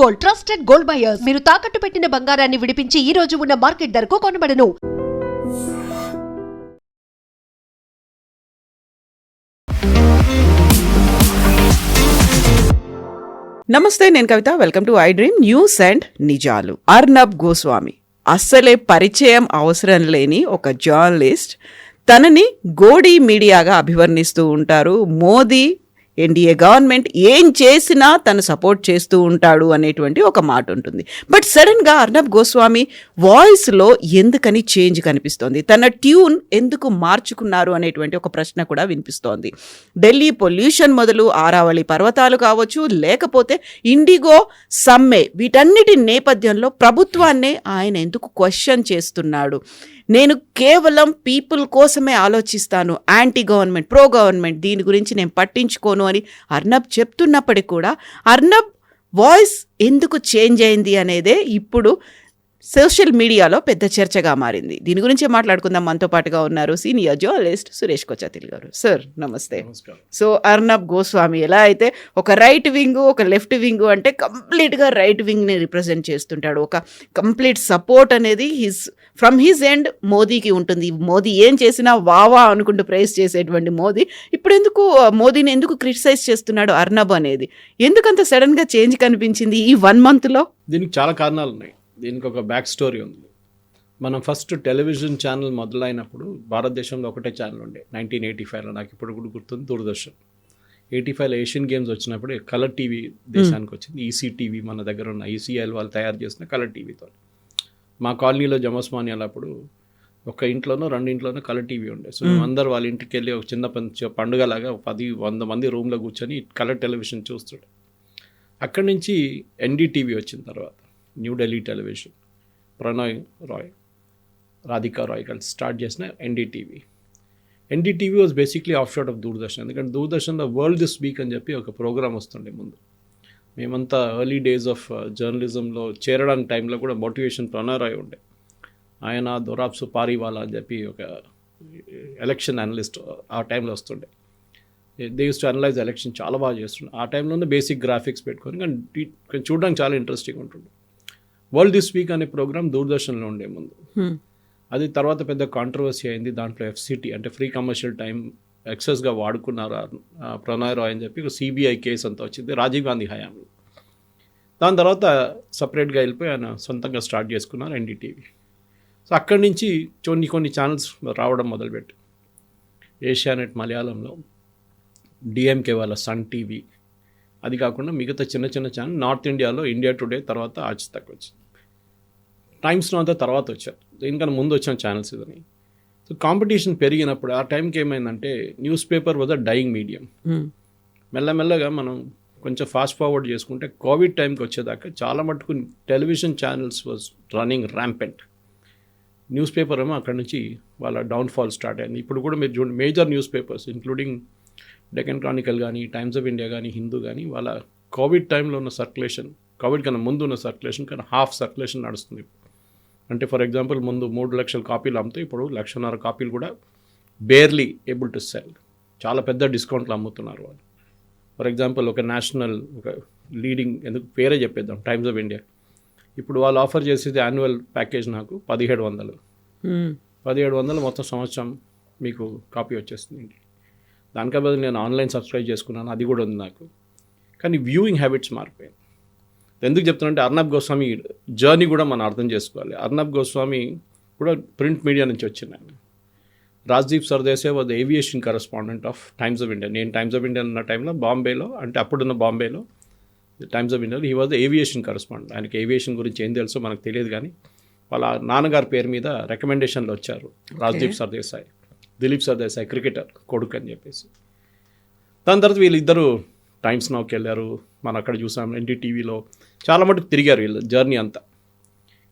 Gold, trusted gold buyers. మీరు తాకట్టు పెట్టిన బంగారాన్ని విడిపించి ఈ రోజు ఉన్న మార్కెట్ ధరకు కొనబడను. నమస్తే, నేను Kavitha. Welcome to I dream news and నిజాలు. అర్నబ్ గోస్వామి అస్సలే పరిచయం అవసరం లేని ఒక జర్నలిస్ట్. తనని గోడీ మీడియాగా అభివర్ణిస్తూ ఉంటారు. మోదీ ఎన్డీఏ గవర్నమెంట్ ఏం చేసినా తను సపోర్ట్ చేస్తూ ఉంటాడు అనేటువంటి ఒక మాట ఉంటుంది. బట్ సడన్గా అర్నబ్ గోస్వామి వాయిస్లో ఎందుకని చేంజ్ కనిపిస్తోంది? తన ట్యూన్ ఎందుకు మార్చుకున్నారు అనేటువంటి ఒక ప్రశ్న కూడా వినిపిస్తోంది. ఢిల్లీ పొల్యూషన్ మొదలు ఆరావళి పర్వతాలు కావచ్చు, లేకపోతే ఇండిగో సమ్మె, వీటన్నిటి నేపథ్యంలో ప్రభుత్వాన్నే ఆయన ఎందుకు క్వశ్చన్ చేస్తున్నాడు? నేను కేవలం పీపుల్ కోసమే ఆలోచిస్తాను, యాంటీ గవర్నమెంట్, ప్రో గవర్నమెంట్, దీని గురించి నేను పట్టించుకోను అని అర్నబ్ చెప్తున్నప్పటికీ కూడా అర్నబ్ వాయిస్ ఎందుకు చేంజ్ అయింది అనేదే ఇప్పుడు సోషల్ మీడియాలో పెద్ద చర్చగా మారింది. దీని గురించే మాట్లాడుకుందాం. మనతో పాటుగా ఉన్నారు సీనియర్ జర్నలిస్ట్ సురేష్ కొచ్చాతిల్ గారు. సార్ నమస్తే. సో అర్నబ్ గోస్వామి ఎలా అయితే ఒక రైట్ వింగ్, ఒక లెఫ్ట్ వింగ్ అంటే కంప్లీట్గా రైట్ వింగ్ని రిప్రజెంట్ చేస్తుంటాడు. ఒక కంప్లీట్ సపోర్ట్ అనేది ఫ్రమ్ హిజ్ ఎండ్ మోదీకి ఉంటుంది. మోదీ ఏం చేసినా వావా అనుకుంటూ ప్రైజ్ చేసేటువంటి మోదీ ఇప్పుడు మోదీని ఎందుకు క్రిటిసైజ్ చేస్తున్నాడు అర్నబ్ అనేది? ఎందుకంత సడన్గా చేంజ్ కనిపించింది ఈ 1 monthలో? దీనికి చాలా కారణాలు ఉన్నాయి. దీనికి ఒక బ్యాక్ స్టోరీ ఉంది. మనం ఫస్ట్ టెలివిజన్ ఛానల్ మొదలైనప్పుడు భారతదేశంలో ఒకటే ఛానల్ ఉండే 1985లో. నాకు ఇప్పుడు కూడా గుర్తుంది, దూరదర్శన్. 85లో ఏషియన్ గేమ్స్ వచ్చినప్పుడు కలర్ టీవీ దేశానికి వచ్చింది. ఈసీ టీవీ మన దగ్గర ఉన్న ఈసీఎల్ వాళ్ళు తయారు చేసిన కలర్ టీవీతో. మా కాలనీలో జమస్మాని అప్పుడు ఒక ఇంట్లోనో 2 ఇంట్లోనో కలర్ టీవీ ఉండే. సో అందరు వాళ్ళ ఇంటికి వెళ్ళి ఒక చిన్న పండుగలాగా 10-100 మంది రూమ్లో కూర్చొని కలర్ టెలివిజన్ చూస్తుండే. అక్కడి నుంచి ఎన్డీటీవీ వచ్చిన తర్వాత న్యూఢిల్లీ టెలివిజన్, ప్రణయ్ రాయ్, రాధికా రాయ్ కలిసి స్టార్ట్ చేసిన NDTV. NDTV was basically of shot of Doordarshan. ఎందుకంటే దూరదర్శన్లో వరల్డ్ దిస్ వీక్ అని చెప్పి ఒక ప్రోగ్రామ్ వస్తుండే ముందు. మేమంతా ఎర్లీ డేస్ ఆఫ్ జర్నలిజంలో చేరడానికి టైంలో కూడా మోటివేషన్ ప్రణయ్ రాయ్ ఉండే. ఆయన దొరాబ్ సుపారీవాలా అని చెప్పి ఒక ఎలక్షన్ అనలిస్ట్ ఆ టైంలో వస్తుండే. They use to analyse election, చాలా బాగా చేస్తుండే. ఆ టైంలోనే బేసిక్ గ్రాఫిక్స్ పెట్టుకొని కానీ చూడడానికి చాలా ఇంట్రెస్టింగ్ ఉంటుండే. వరల్డ్ దిస్ వీక్ అనే ప్రోగ్రామ్ దూరదర్శన్లో ఉండే ముందు. అది తర్వాత పెద్ద కాంట్రవర్సీ అయింది. దాంట్లో ఎఫ్సిటీ అంటే ఫ్రీ కమర్షియల్ టైం ఎక్సెస్గా వాడుకున్నారు ప్రణయ్ రాయ్ అని చెప్పి ఒక సిబిఐ కేసు అంతా వచ్చింది రాజీవ్ గాంధీ హయాంలో. దాని తర్వాత సపరేట్గా వెళ్ళిపోయి ఆయన సొంతంగా స్టార్ట్ చేసుకున్నారు ఎన్డీటీవీ. సో అక్కడి నుంచి కొన్ని ఛానల్స్ రావడం మొదలుపెట్టి ఏషియానెట్ మలయాళంలో, డిఎంకే వాళ్ళ సన్ టీవీ, అది కాకుండా మిగతా చిన్న ఛానల్ నార్త్ ఇండియాలో ఇండియా టుడే, తర్వాత ఆజ్ తక్ వచ్చింది. టైమ్స్లో అంతా తర్వాత వచ్చారు. దీనికన్నా ముందు వచ్చిన ఛానల్స్ ఇదని. సో కాంపిటీషన్ పెరిగినప్పుడు ఆ టైంకి ఏమైందంటే newspaper was a dying medium. మెల్లమెల్లగా మనం కొంచెం ఫాస్ట్ ఫార్వర్డ్ చేసుకుంటే కోవిడ్ టైంకి వచ్చేదాకా చాలా మటుకు television channels was running rampant. News paper ఏమో అక్కడి నుంచి వాళ్ళ డౌన్ఫాల్ స్టార్ట్ అయింది. ఇప్పుడు కూడా మీరు చూడండి, major news papers including Deccan Chronicle కానీ, టైమ్స్ ఆఫ్ ఇండియా కానీ, హిందూ కానీ, వాళ్ళ కోవిడ్ టైంలో ఉన్న సర్క్యులేషన్, కోవిడ్ కన్నా ముందు ఉన్న సర్క్యులేషన్ కన్నా హాఫ్ సర్క్యులేషన్ నడుస్తుంది. అంటే ఫర్ ఎగ్జాంపుల్ ముందు 3 లక్షల కాపీలు అమ్ముతూ ఇప్పుడు 1.5 కాపీలు కూడా బేర్లీ ఏబుల్ టు సెల్. చాలా పెద్ద డిస్కౌంట్లు అమ్ముతున్నారు వాళ్ళు. ఫర్ ఎగ్జాంపుల్ ఒక నేషనల్, ఒక లీడింగ్, ఎందుకు పేరే చెప్పేద్దాం, టైమ్స్ ఆఫ్ ఇండియా ఇప్పుడు వాళ్ళు ఆఫర్ చేసేది యాన్యువల్ ప్యాకేజ్ నాకు 1700. 1700 మొత్తం సంవత్సరం మీకు కాపీ వచ్చేస్తుంది. దానికే బదులు నేను ఆన్లైన్ సబ్స్క్రైబ్ చేసుకున్నాను, అది కూడా ఉంది నాకు. కానీ వ్యూయింగ్ హ్యాబిట్స్ మారిపోయాయి. ఎందుకు చెప్తున్నానంటే అర్నబ్ గోస్వామి జర్నీ కూడా మనం అర్థం చేసుకోవాలి. అర్నబ్ గోస్వామి కూడా ప్రింట్ మీడియా నుంచి వచ్చింది. ఆయన Rajdeep Sardesai was aviation correspondent of times of India. నేను టైమ్స్ ఆఫ్ ఇండియా ఉన్న టైంలో బాంబేలో, అంటే అప్పుడున్న బాంబేలో టైమ్స్ ఆఫ్ ఇండియాలో హీ వాజ్ ఏవియేషన్ కరెస్పాండెంట్. ఆయనకి ఏవియేషన్ గురించి ఏం తెలుసో మనకు తెలియదు, కానీ వాళ్ళ నాన్నగారి పేరు మీద రికమెండేషన్లు వచ్చారు. రాజ్దీప్ సర్దేశాయ్, దిలీప్ సర్దేశాయ్ క్రికెటర్ కొడుకు అని చెప్పేసి. దాని తర్వాత వీళ్ళిద్దరూ టైమ్స్ నౌకి వెళ్ళారు. మనం అక్కడ చూసాం ఎన్డీటీవీలో చాలా మటుకు తిరిగారు వీళ్ళు జర్నీ అంతా.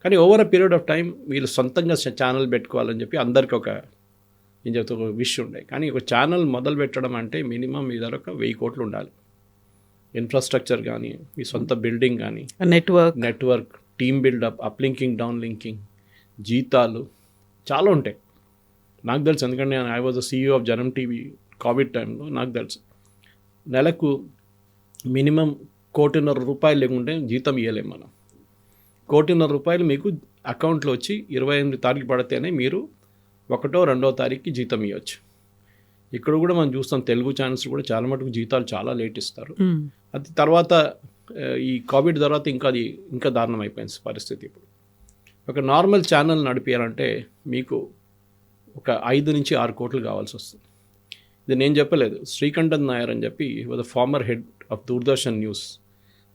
కానీ over a period of time వీళ్ళు సొంతంగా ఛానల్ పెట్టుకోవాలని చెప్పి అందరికీ ఒక విష్ ఉండే. కానీ ఒక ఛానల్ మొదలు పెట్టడం అంటే మినిమం మీ దగ్గర ఒక 1000 కోట్లు ఉండాలి. ఇన్ఫ్రాస్ట్రక్చర్ కానీ, మీ సొంత బిల్డింగ్ కానీ, network, team buildup, uplinking, down linking, జీతాలు చాలా ఉంటాయి. నాకు తెలుసు, ఎందుకంటే I was the CEO of Janam TV covid టైంలో. నాకు తెలుసు నెలకు మినిమం ₹1,50,00,000 లేకుంటే జీతం ఇవ్వలేము మనం. ₹1,50,00,000 మీకు అకౌంట్లో వచ్చి 28 తారీఖు పడితేనే మీరు 1వ 2వ తారీఖుకి జీతం ఇవ్వచ్చు. ఇక్కడ కూడా మనం చూస్తాం తెలుగు ఛానల్స్ కూడా చాలా మటుకు జీతాలు చాలా లేట్ ఇస్తారు. అది తర్వాత ఈ కోవిడ్ తర్వాత ఇంకా దారుణం అయిపోయింది పరిస్థితి. ఇప్పుడు ఒక నార్మల్ ఛానల్ నడిపేయాలంటే మీకు ఒక 5 నుంచి 6 కోట్లు కావాల్సి వస్తుంది. ఇది నేను చెప్పలేదు, శ్రీకంఠన్ నాయర్ అని చెప్పి was former head of Doordarshan news.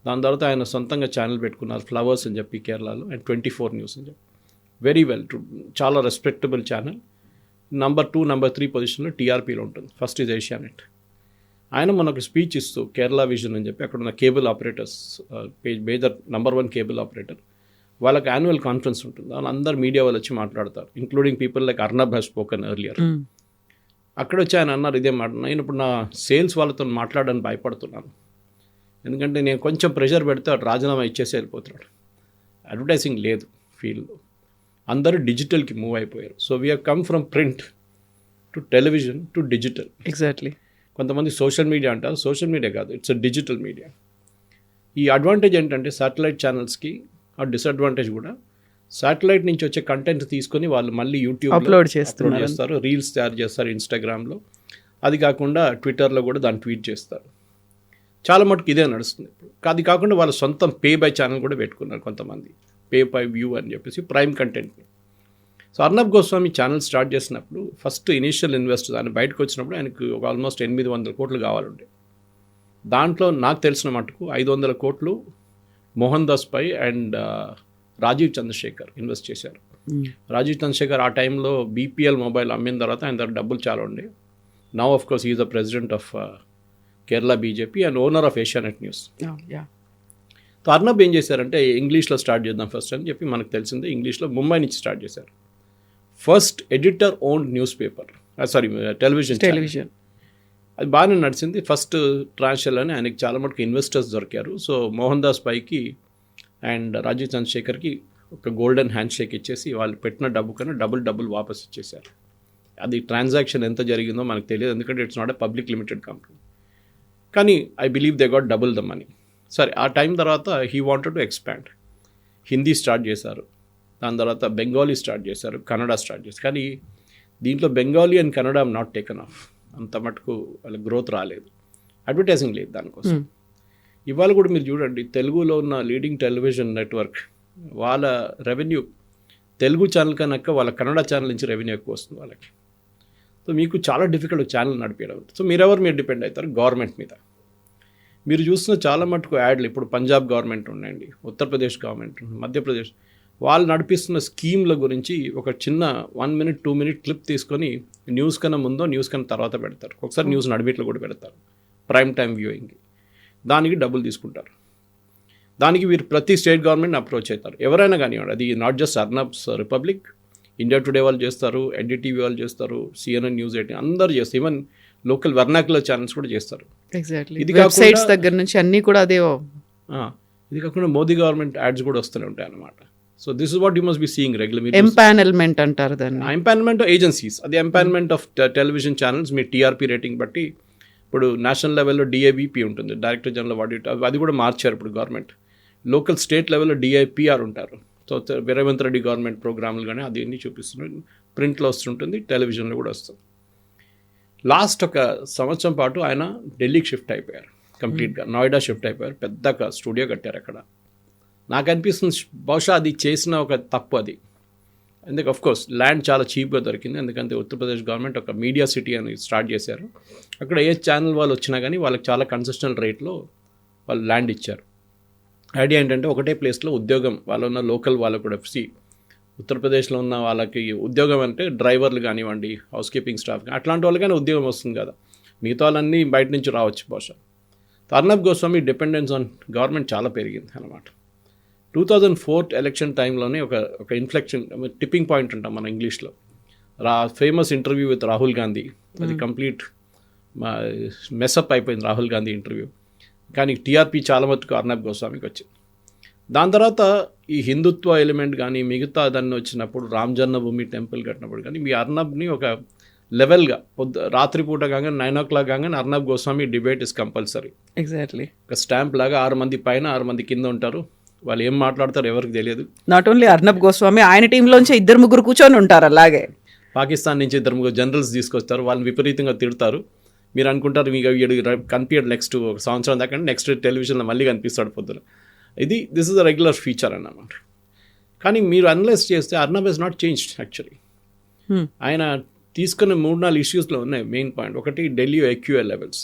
దాని తర్వాత ఆయన సొంతంగా ఛానల్ పెట్టుకున్నారు ఫ్లవర్స్ అని చెప్పి కేరళలో, అండ్ 24 న్యూస్ అని చెప్పి వెరీ వెల్, చాలా రెస్పెక్టబుల్ ఛానల్. నంబర్ 2, నంబర్ 3 పొజిషన్లో టీఆర్పీలో ఉంటుంది. First is Asianet. ఆయన మనకు స్పీచ్ ఇస్తూ కేరళ విజన్ అని చెప్పి అక్కడ ఉన్న cable operators major number 1 cable operator, వాళ్ళకి యాన్యువల్ కాన్ఫరెన్స్ ఉంటుంది. వాళ్ళందరూ మీడియా వాళ్ళు వచ్చి మాట్లాడతారు, including people like Arnab has spoken earlier. అక్కడ వచ్చి ఆయన అన్నారు ఇదే మాట, నేను ఇప్పుడు నా సేల్స్ వాళ్ళతో మాట్లాడడానికి భయపడుతున్నాను, ఎందుకంటే నేను కొంచెం ప్రెషర్ పెడితే రాజీనామా ఇచ్చేసి వెళ్ళిపోతున్నాడు. అడ్వర్టైజింగ్ లేదు ఫీల్డ్లో, అందరూ డిజిటల్కి మూవ్ అయిపోయారు. So we have come from print to television to digital. Exactly. కొంతమంది సోషల్ మీడియా అంటారు, సోషల్ మీడియా కాదు, ఇట్స్ అ డిజిటల్ మీడియా. ఈ అడ్వాంటేజ్ ఏంటంటే శాటిలైట్ ఛానల్స్కి ఆ డిసడ్వాంటేజ్ కూడా, శాటిలైట్ నుంచి వచ్చే కంటెంట్ తీసుకొని వాళ్ళు మళ్ళీ యూట్యూబ్ అప్లోడ్ చేస్తారు, రీల్స్ తయారు చేస్తారు ఇన్స్టాగ్రామ్లో, అది కాకుండా ట్విట్టర్లో కూడా దాన్ని ట్వీట్ చేస్తారు. చాలా మటుకు ఇదే నడుస్తుంది ఇప్పుడు. అది కాకుండా వాళ్ళ సొంతం పే బై ఛానల్ కూడా పెట్టుకున్నారు కొంతమంది, పే బై వ్యూ అని చెప్పేసి ప్రైమ్ కంటెంట్ని. So Arnab Goswami channel start చేసినప్పుడు ఫస్ట్ ఇనీషియల్ ఇన్వెస్ట్ ఆయన బయటకు వచ్చినప్పుడు ఆయనకు ఒక ఆల్మోస్ట్ 800 కోట్లు కావాలండి. దాంట్లో నాకు తెలిసిన మటుకు 500 కోట్లు మోహన్ దాస్ పై అండ్ రాజీవ్ చంద్రశేఖర్ ఇన్వెస్ట్ చేశారు. రాజీవ్ చంద్రశేఖర్ ఆ టైంలో బీపీఎల్ మొబైల్ అమ్మిన తర్వాత ఆయన దగ్గర డబ్బులు చాలా ఉండే. Now of course is the president of Kerala BJP and owner of Asianet news. So Arnab ఏం చేశారంటే ఇంగ్లీష్లో స్టార్ట్ చేద్దాం ఫస్ట్ అని చెప్పి, మనకు తెలిసిందే ఇంగ్లీష్లో ముంబై నుంచి స్టార్ట్ చేశారు. First editor owned news paper, television. అది బాగానే నడిచింది. ఫస్ట్ ట్రాన్స్లోనే ఆయనకి చాలా మటుకు ఇన్వెస్టర్స్ దొరికారు. సో మోహన్ దాస్ పైకి అండ్ రాజీవ్ చంద్రశేఖర్కి ఒక గోల్డెన్ హ్యాండ్ షేక్ ఇచ్చేసి వాళ్ళు పెట్టిన డబ్బు కన్నా డబుల్ వాపస్ ఇచ్చేశారు. అది ట్రాన్సాక్షన్ ఎంత జరిగిందో మనకు తెలియదు, ఎందుకంటే it's not a public limited company. కానీ I believe they got double the money. సరే, ఆ టైం తర్వాత he wanted to expand. Hindi start చేశారు, దాని తర్వాత బెంగాలీ స్టార్ట్ చేశారు, కన్నడ స్టార్ట్ చేశారు. కానీ దీంట్లో Bengali and Kannada not taken off, అంత మటుకు వాళ్ళ గ్రోత్ రాలేదు, అడ్వర్టైజింగ్ లేదు దానికోసం. ఇవాళ కూడా మీరు చూడండి, తెలుగులో ఉన్న లీడింగ్ టెలివిజన్ నెట్వర్క్ వాళ్ళ రెవెన్యూ తెలుగు ఛానల్ కన్నా వాళ్ళ కన్నడ ఛానల్ నుంచి రెవెన్యూ ఎక్కువ వస్తుంది వాళ్ళకి. సో మీకు చాలా డిఫికల్ట్ ఛానల్ నడిపేయడం. సో మీరు డిపెండ్ అవుతారు గవర్నమెంట్ మీద. మీరు చూస్తున్న చాలా మటుకు యాడ్లు ఇప్పుడు పంజాబ్ గవర్నమెంట్ ఉండండి, ఉత్తరప్రదేశ్ గవర్నమెంట్, మధ్యప్రదేశ్, వాళ్ళు నడిపిస్తున్న స్కీమ్ల గురించి ఒక చిన్న 1 minute 2 minute క్లిప్ తీసుకొని న్యూస్ కన్నా ముందో న్యూస్ కన్నా తర్వాత పెడతారు. ఒకసారి న్యూస్ నడిమిట్లో కూడా పెడతారు ప్రైమ్ టైం వ్యూయింగ్కి. దానికి డబ్బులు తీసుకుంటారు. దానికి వీరు ప్రతి స్టేట్ గవర్నమెంట్ని అప్రోచ్ అవుతారు, ఎవరైనా కానివ్వండి. అది not just Arnab's Republic, India Today వాళ్ళు చేస్తారు, ఎన్డీటీవీ వాళ్ళు చేస్తారు, సిఎన్ఎన్ న్యూస్ 18 అందరు చేస్తారు, ఈవెన్ లోకల్ వర్నాక్యులర్ ఛానల్స్ కూడా చేస్తారు. ఇది వెబ్సైట్స్ దగ్గర నుంచి అన్నీ కూడా అదే. ఇది కాకుండా మోదీ గవర్నమెంట్ యాడ్స్ కూడా వస్తూనే ఉంటాయి అన్నమాట. So this is what you must be seeing regular. Empanelment అంటారు దాన్ని. ఎంపానల్మెంట్ ఏజెన్సీస్, అది empanelment of television channels. Me TRP rating బట్టి ఇప్పుడు నేషనల్ లెవెల్లో డిఐవిపి ఉంటుంది, డైరెక్టర్ జనరల్ ఆఫ్ ఆడిట్, అది కూడా మార్చారు ఇప్పుడు గవర్నమెంట్. లోకల్ స్టేట్ లెవెల్లో డిఐపిఆర్ ఉంటారు. సో రేవంత్ రెడ్డి గవర్నమెంట్ ప్రోగ్రాములు కానీ అది అన్నీ చూపిస్తున్నారు, ప్రింట్లో వస్తుంటుంది, టెలివిజన్లో కూడా వస్తుంది. లాస్ట్ ఒక సంవత్సరం పాటు ఆయన ఢిల్లీకి షిఫ్ట్ అయిపోయారు కంప్లీట్గా, నోయిడా షిఫ్ట్ అయిపోయారు, పెద్ద స్టూడియో కట్టారు అక్కడ. నాకు అనిపిస్తుంది బహుశా అది చేసిన ఒక తప్పు అది. ఎందుకు అఫ్కోర్స్ ల్యాండ్ చాలా చీప్గా దొరికింది, ఎందుకంటే ఉత్తరప్రదేశ్ గవర్నమెంట్ ఒక మీడియా సిటీ అని స్టార్ట్ చేశారు. అక్కడ ఏ ఛానల్ వాళ్ళు వచ్చినా కానీ వాళ్ళకి చాలా కన్సెషనల్ రేట్లో వాళ్ళు ల్యాండ్ ఇచ్చారు. ఐడియా ఏంటంటే ఒకటే ప్లేస్లో ఉద్యోగం వాళ్ళు ఉన్న లోకల్ వాళ్ళకు కూడా ఉత్తరప్రదేశ్లో ఉన్న వాళ్ళకి ఉద్యోగం అంటే డ్రైవర్లు కానివ్వండి, హౌస్ కీపింగ్ స్టాఫ్ కానీ అట్లాంటి వాళ్ళకైనా ఉద్యోగం వస్తుంది కదా, మిగతా వాళ్ళన్నీ బయట నుంచి రావచ్చు బహుశా. Arnab Goswami dependence on government చాలా పెరిగింది అన్నమాట. 2004 ఎలక్షన్ టైంలోనే ఒక ఇన్ఫ్లెక్షన్ టిప్పింగ్ పాయింట్ అంటాం మన ఇంగ్లీష్లో. Famous interview with Rahul Gandhi, అది కంప్లీట్ మెస్అప్ అయిపోయింది రాహుల్ గాంధీ ఇంటర్వ్యూ. కానీ టీఆర్పీ చాలా మటుకు అర్నబ్ గోస్వామికి వచ్చింది. దాని తర్వాత ఈ హిందుత్వ ఎలిమెంట్ కానీ మిగతా దాన్ని వచ్చినప్పుడు రామ్ జన్మభూమి టెంపుల్ కట్టినప్పుడు కానీ మీ అర్నబ్ని ఒక లెవెల్గా రాత్రిపూట కాగానే 9 o'clock కాగానే Arnab Goswami debate is compulsory. Exactly. ఒక స్టాంప్ లాగా 6 మంది పైన 6 మంది కింద ఉంటారు. వాళ్ళు ఏం మాట్లాడతారో ఎవరికి తెలియదు. నాట్ ఓన్లీ అర్నబ్ గోస్వామి, ఆయన టీంలోంచి 2-3 కూర్చొని ఉంటారు. అలాగే పాకిస్తాన్ నుంచి 2 జనరల్స్ తీసుకొస్తారు, వాళ్ళని విపరీతంగా తిడతారు. మీరు అనుకుంటారు మీకు కనిపించడు నెక్స్ట్ ఒక సంవత్సరం దాకా, నెక్స్ట్ టెలివిజన్లో మళ్ళీ కనిపిస్తాడు పొద్దున. This is a regular feature అన్నమాట. కానీ మీరు అనలైజ్ చేస్తే Arnab is not changed actually. ఆయన తీసుకున్న 3-4 ఇష్యూస్లో ఉన్నాయి మెయిన్ పాయింట్. ఒకటి ఢిల్లీ AQI లెవెల్స్.